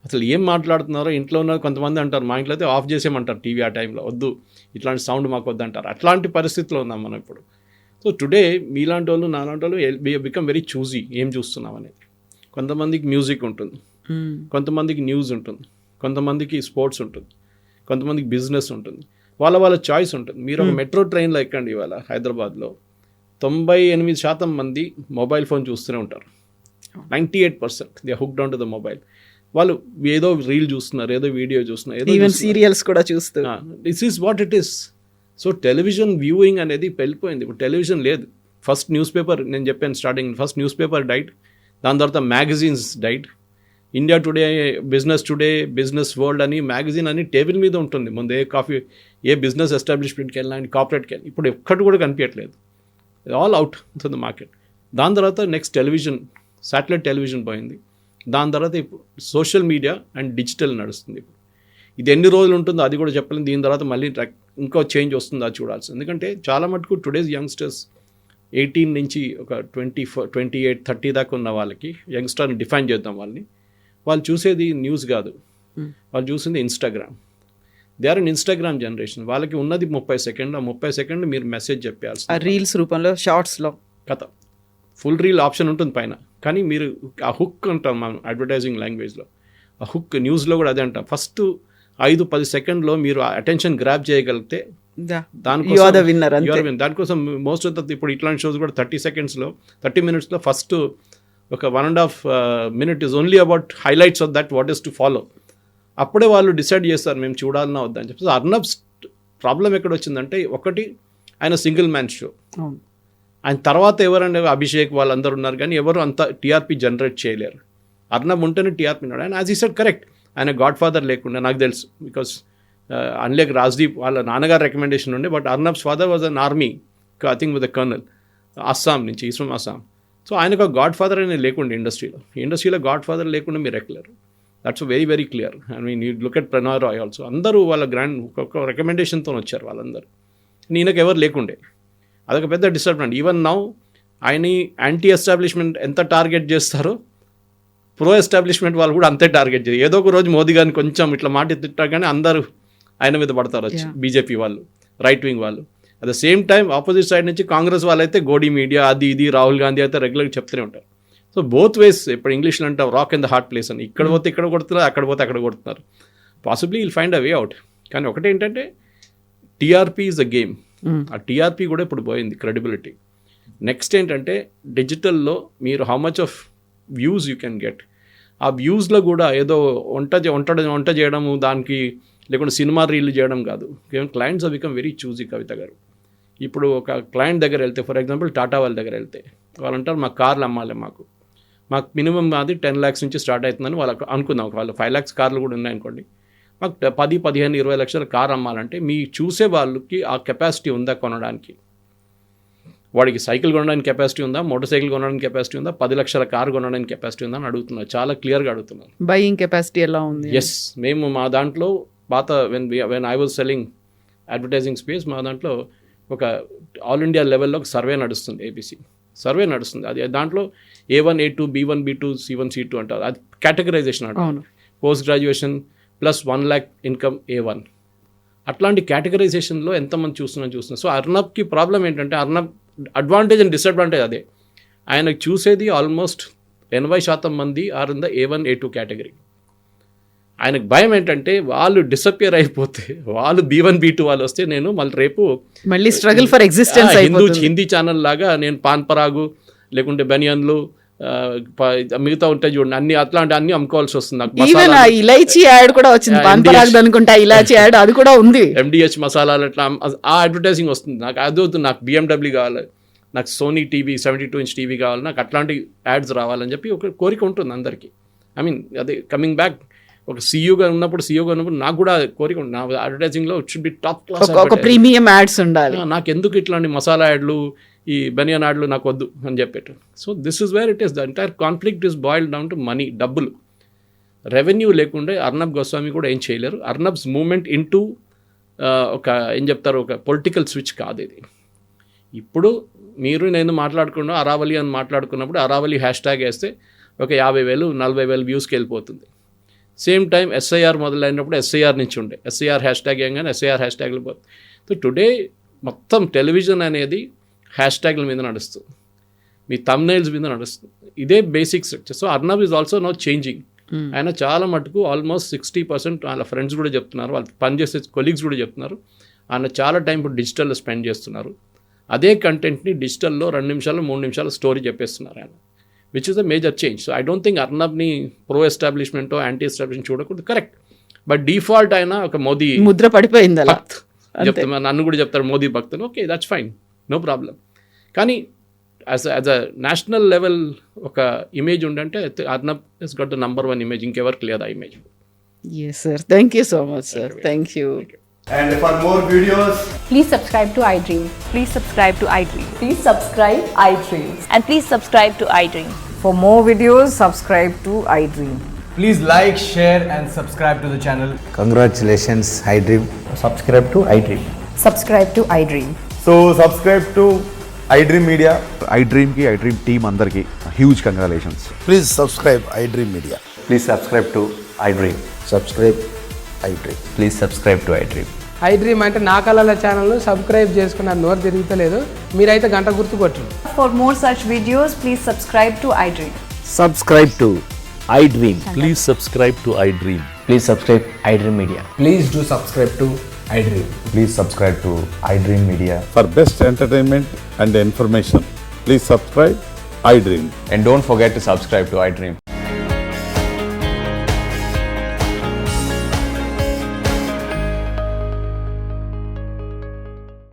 అసలు ఏం మాట్లాడుతున్నారో. ఇంట్లో ఉన్న కొంతమంది అంటారు, మా ఇంట్లో అయితే ఆఫ్ చేసేయమంటారు టీవీ, ఆ టైంలో వద్దు, ఇట్లాంటి సౌండ్ మాకు వద్దంటారు. అట్లాంటి పరిస్థితిలో ఉన్నాం మనం ఇప్పుడు. సో టుడే మీలాంటి వాళ్ళు, నాలాంటి వాళ్ళు బికమ్ వెరీ చూజీ ఏం చూస్తున్నాం అనేది. కొంతమందికి మ్యూజిక్ ఉంటుంది, కొంతమందికి న్యూస్ ఉంటుంది, కొంతమందికి స్పోర్ట్స్ ఉంటుంది, కొంతమందికి బిజినెస్ ఉంటుంది, వాళ్ళ చాయిస్ ఉంటుంది. మీరు ఒక మెట్రో ట్రైన్లో ఎక్కండి, ఇవాళ హైదరాబాద్లో 98% మంది మొబైల్ ఫోన్ చూస్తూనే ఉంటారు. 98% they hooked on to the mobile. వాళ్ళు ఏదో రీల్ చూస్తున్నారు, ఏదో వీడియో చూస్తున్నారు, ఏదో ఈవెన్ సీరియల్స్ కూడా చూస్తూ. This is what it is. So television viewing అనేది వెళ్ళిపోయింది. ఇప్పుడు టెలివిజన్ లేదు. ఫస్ట్ న్యూస్ పేపర్, నేను చెప్పాను starting, first news paper diet, దాని తర్వాత magazines diet. India today, business today, business world అని మ్యాగజైన్ అని టేబుల్ మీద ఉంటుంది. ముందు ఏ బిజినెస్ ఎస్టాబ్లిష్మెంట్కి వెళ్ళినా, కార్పొరేట్కి వెళ్ళినా, ఇప్పుడు ఎక్కడి కూడా కనిపించట్లేదు. All out to the market. దాని తర్వాత నెక్స్ట్ టెలివిజన్, శాటిలైట్ టెలివిజన్ పోయింది. దాని తర్వాత ఇప్పుడు సోషల్ మీడియా అండ్ డిజిటల్ నడుస్తుంది. ఇప్పుడు ఇది ఎన్ని రోజులు ఉంటుందో అది కూడా చెప్పలేము. దీని తర్వాత మళ్ళీ ఇంకో చేంజ్ వస్తుందో అది చూడాల్సింది. ఎందుకంటే చాలా మటుకు టుడేస్ యంగ్స్టర్స్ 18 నుంచి ఒక 24, 28, 30 దాకా ఉన్న వాళ్ళకి, యంగ్స్టర్ని డిఫైన్ చేద్దాం వాళ్ళని, వాళ్ళు చూసేది న్యూస్ కాదు, వాళ్ళు చూసింది Instagram. They are in Instagram generation. వాళ్ళకి ఉన్నది 30 సెకండ్లు. ఆ 30 సెకండ్లు మీరు మెసేజ్ చెప్పాల్సి, రీల్స్ రూపంలో, షార్ట్స్లో కథ. ఫుల్ రీల్ ఆప్షన్ ఉంటుంది పైన, కానీ మీరు ఆ హుక్ అంటాం మనం అడ్వర్టైజింగ్ లాంగ్వేజ్లో. ఆ హుక్ న్యూస్లో కూడా అదే అంటాం. ఫస్ట్ 5-10 సెకండ్లో మీరు అటెన్షన్ గ్రాప్ చేయగలిగితే దానికోసం మోస్ట్ ఆఫ్ ద ఇప్పుడు ఇట్లాంటి షోస్ కూడా 30 మినిట్స్లో ఫస్ట్ ఒక 1.5 minute is only about highlights of that, what is to follow. అప్పుడే వాళ్ళు డిసైడ్ చేస్తారు మేము చూడాలన్నా వద్దని చెప్పి. అర్నబ్స్ ప్రాబ్లం ఎక్కడ వచ్చిందంటే, ఒకటి ఆయన సింగిల్ మ్యాన్ షో, ఆయన తర్వాత ఎవరంటే అభిషేక్ వాళ్ళందరూ ఉన్నారు, కానీ ఎవరు అంత టీఆర్పీ జనరేట్ చేయలేరు. అర్నబ్ ఉంటేనే టీఆర్పీ ఉన్నాడు. ఆయన యాజ్ ఈ సెడ్ కరెక్ట్, ఆయన గాడ్ ఫాదర్ లేకుండా నాకు తెలుసు, బికాస్ అన్లేక్ రాజ్దీప్ వాళ్ళ నాన్నగారు రికమెండేషన్ ఉండే, but Arnab's father was an army, I think with the colonel, Assam నుంచి, ఈస్ ఫ్రమ్ అస్సాం. సో ఆయనకు గాడ్ ఫాదర్ అనేది లేకుండా ఇండస్ట్రీలో గాడ్ ఫాదర్ లేకుండా మీరు ఎక్కలేరు. That's very very clear. I mean you look at Pranay Roy also, అందరూ వాళ్ళ గ్రాండ్ ఒక రికమెండేషన్తో వచ్చారు వాళ్ళందరూ. ఈయనకు ఎవరు లేకుండే, అదొక పెద్ద డిస్టర్బెన్స్. ఈవెన్ నౌ ఆయన యాంటీ ఎస్టాబ్లిష్మెంట్ ఎంత టార్గెట్ చేస్తారో, ప్రో ఎస్టాబ్లిష్మెంట్ వాళ్ళు కూడా అంతే టార్గెట్ చేస్తారు. ఏదో ఒక రోజు మోదీ గారిని కొంచెం ఇట్లా మాట తిట్టారు, కానీ అందరూ ఆయన మీద పడతారు వచ్చి, బీజేపీ వాళ్ళు, రైట్ వింగ్ వాళ్ళు. At the same time opposite side నుంచి కాంగ్రెస్ వాళ్ళైతే గోడీ మీడియా అది ఇది, రాహుల్ గాంధీ అయితే రెగ్యులర్గా చెప్తూనే ఉంటారు. సో బోత్ వేస్, ఇప్పుడు ఇంగ్లీష్లో అంటాం rock in the heart place అని, ఇక్కడ పోతే ఇక్కడ కొడుతున్నారు, అక్కడ పోతే అక్కడ కొడుతున్నారు. Possibly will find a way out. కానీ ఒకటేంటంటే టీఆర్పీ ఈజ్ అ గేమ్. ఆ టీఆర్పీ కూడా ఇప్పుడు పోయింది, క్రెడిబిలిటీ. నెక్స్ట్ ఏంటంటే డిజిటల్లో మీరు how much of views you can get. ఆ వ్యూస్లో కూడా ఏదో వంట చేయడము, దానికి లేకుంటే సినిమా రీల్ చేయడం కాదు. Clients are become very choosy. Kavitha గారు, ఇప్పుడు ఒక క్లయింట్ దగ్గర వెళ్తే, ఫర్ ఎగ్జాంపుల్ టాటా వాళ్ళ దగ్గర వెళ్తే, వాళ్ళు అంటారు మాకు కార్లు అమ్మాలి, మాకు మినిమం అది 10 lakhs నుంచి స్టార్ట్ అవుతుందని వాళ్ళకి అనుకుందాం. వాళ్ళు 5 lakhs కార్లు కూడా ఉన్నాయనుకోండి, మాకు 10, 15, 20 లక్షల కార్ అమ్మాలంటే మీ చూసే వాళ్ళకి ఆ కెపాసిటీ ఉందా కొనడానికి? వాడికి సైకిల్ కొనడానికి కెపాసిటీ ఉందా, మోటార్ సైకిల్ కొనడానికి కెపాసిటీ ఉందా, 10 లక్షల కారు కొనడానికి కెపాసిటీ ఉందా అని అడుగుతున్నారు. చాలా క్లియర్గా అడుగుతున్నారు. బయింగ్ కెపాసిటీ ఎలా ఉంది? ఎస్, మేము మా దాంట్లో పాత when I was selling advertising space, మా దాంట్లో ఒక ఆల్ ఇండియా లెవెల్లో ఒక సర్వే నడుస్తుంది, ఏబీసీ సర్వే నడుస్తుంది. అది దాంట్లో A1, A2, B1, B2, C1, C2 అంటారు. అది కేటగరైజేషన్ అంటారు. Post graduation plus 1 lakh income A1, అట్లాంటి కేటగరైజేషన్లో ఎంతమంది చూస్తున్నారు. సో అర్నబ్కి ప్రాబ్లం ఏంటంటే, అర్నబ్ అడ్వాంటేజ్ అండ్ డిసడ్వాంటేజ్ అదే. ఆయనకు చూసేది ఆల్మోస్ట్ 80% మంది are in the A1, A2 category. ఆయనకు భయం ఏంటంటే వాళ్ళు డిసపియర్ అయిపోతే, వాళ్ళు B1, B2 వాళ్ళు వస్తే నేను మళ్ళీ struggle for existence Hindi channel లాగా నేను పాన్ పరాగు లేకుంటే బనియన్లు మిగతా ఉంటాయి చూడండి, అన్ని అట్లాంటి అన్ని అమ్ముకోవాల్సి వస్తుంది. నాకు ఇలాచీ యాడ్ కూడా వచ్చింది, పాన్ పరాగ్ అనుకుంటా, ఇలాచీ యాడ్ అది కూడా ఉంది, MDH మసాలాలు అట్లా ఆ అడ్వర్టైజింగ్ వస్తుంది. నాకు అది వద్దు, నాకు BMW కావాలి, నాకు సోనీ టీవీ 72-inch టీవీ కావాలి, నాకు అట్లాంటి యాడ్స్ రావాలని చెప్పి ఒక కోరిక ఉంటుంది అందరికీ. ఐ మీన్ అదే కమింగ్ బ్యాక్, ఒక సీఈఓగా ఉన్నప్పుడు నాకు కూడా కోరిక ఉంది, నా అడ్వర్టైజింగ్లో it should be top class, ఒక ప్రీమియం యాడ్స్ ఉండాలి. నాకు ఎందుకు ఇట్లాంటి మసాలా యాడ్లు, ఈ బనియన్ యాడ్లు నాకు వద్దు అని చెప్పేట్టు. So this is where it is, the entire conflict is boiled down to money, డబ్బులు. రెవెన్యూ లేకుంటే అర్నబ్ గోస్వామి కూడా ఏం చేయలేరు. అర్నబ్స్ మూమెంట్ ఇంటూ ఒక ఏం చెప్తారు, ఒక పొలిటికల్ స్విచ్ కాదు ఇది. ఇప్పుడు మీరు నేను మాట్లాడుకున్నా అరావళి అని మాట్లాడుకున్నప్పుడు అరావళి హ్యాష్ట్యాగ్ వేస్తే ఒక 50,000, 40,000 వ్యూస్కి వెళ్ళిపోతుంది. సేమ్ టైం SIR మొదలైనప్పుడు SIR నుంచి ఉండే, SIR హ్యాష్ట్యాగ్ ఏంగానే SIR హ్యాష్ట్యాగ్లు పోతుంది. సో టుడే మొత్తం టెలివిజన్ అనేది హ్యాష్ట్యాగ్ల మీద నడుస్తుంది, మీ థంబ్నెయిల్స్ మీద నడుస్తుంది. ఇదే basic structure. So Arnab is also now changing. ఆయన చాలా మటుకు ఆల్మోస్ట్ 60% వాళ్ళ ఫ్రెండ్స్ కూడా చెప్తున్నారు, వాళ్ళు పనిచేసే కొలీగ్స్ కూడా చెప్తున్నారు, ఆయన చాలా టైం ఇప్పుడు డిజిటల్లో స్పెండ్ చేస్తున్నారు. అదే కంటెంట్ని డిజిటల్లో 2 నిమిషాలు 3 నిమిషాలు స్టోరీ చెప్పేస్తున్నారు ఆయన. Which is a major change. So I don't think అర్నబ్ని ప్రో ఎస్టాబ్లిష్మెంటో యాంటీ ఎస్టాబ్లిష్మెంట్ చూడకూడదు, కరెక్ట్. బట్ డిఫాల్ట్ ఆయన ఒక మోదీ ముద్ర పడిపోయింది అలా. భక్త్ చెప్తా, నన్ను కూడా చెప్తారు Modi bhakt, okay that's fine, no problem. కానీ యాజ్ అ నేషనల్ లెవెల్ ఒక ఇమేజ్ ఉండంటే Arnab is got the number 1 image, ఇంకెవరికి లేదు ఆ image. Yes, sir. Thank you so much, sir. Thank you. And for more videos, Please subscribe to iDream. Please subscribe to iDream. Please subscribe iDream. And please subscribe to iDream. For more videos, subscribe to iDream. please like, share, and subscribe to the channel. Congratulations, iDream. Subscribe to iDream. Subscribe to iDream. So subscribe to iDream Media. iDream ki iDream team andarki huge congratulations. Please subscribe iDream Media. Please subscribe to iDream. Subscribe iDream. Please subscribe to iDream. iDream అంటే నా కళల ఛానల్ను subscribe చేసుకున్న నోరు తిరుగుతలేదు, మీరైతే గంట గుర్తు కొట్టండి. For more such videos, please subscribe to iDream. Subscribe to iDream. Please subscribe to iDream. Please subscribe iDream Media. Please do subscribe to iDream. Please subscribe to iDream Media. For best entertainment and information, please subscribe iDream. And don't forget to subscribe to iDream.